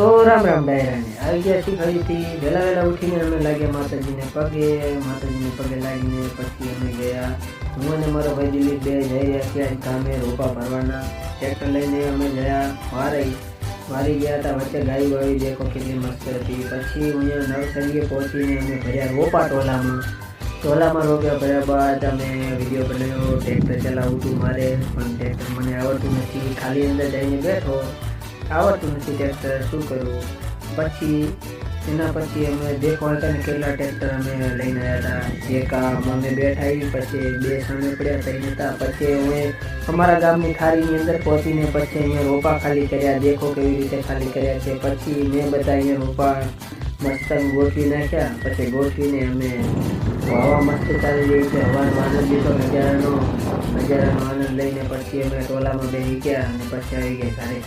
તો રામ રામ ડાયરાને આવી ગયા છીએ ફરીથી વહેલા વહેલા ઉઠીને અમે લાગ્યા માતાજીને પગે લાગીને પછી અમે ગયા. હું અને મારો ભાઈ દિલીપ બે જઈ રહ્યા છીએ આજ કામે રોપા ભરવાના. ટ્રેક્ટર લઈને અમે ગયા વારી ગયા હતા. વચ્ચે ગાય વાવી દેખો કેટલી મસ્ત હતી. પછી અહીંયા નવસંગીએ પહોંચીને અમે ભર્યા રોપા ટોલામાં રોપ્યા. ભર્યા બાદ અમે વિડીયો બનાવ્યો. ટ્રેક્ટર ચલાવવું હતું મારે, પણ ટ્રેક્ટર મને આવડતું નથી. ખાલી અંદર જઈને બેઠો, આવડતું નથી ટ્રેક્ટર, શું કરવું. પછી એના પછી અમે દેખવા હતા ને કેટલા ટ્રેક્ટર અમે લઈને આવ્યા હતા. એક અમે બેઠા પછી બે સામે પડ્યા ત્રણ હતા. પછી અમે અમારા ગામની ખારીની અંદર પહોંચીને પછી અહીંયા રોપા ખાલી કર્યા. દેખો કેવી રીતે ખાલી કર્યા છે. પછી મેં બધા અહીંયા રોપા મસ્ત ગોઠવી નાખ્યા. પછી ગોઠવીને અમે હવા મસ્ત ચાલી રહી છે, હવાનો આનંદ લીધો, નજારાનો આનંદ લઈને પછી અમે ટોલામાં બેસી ગયા અને પછી આવી ગયા ઘરે.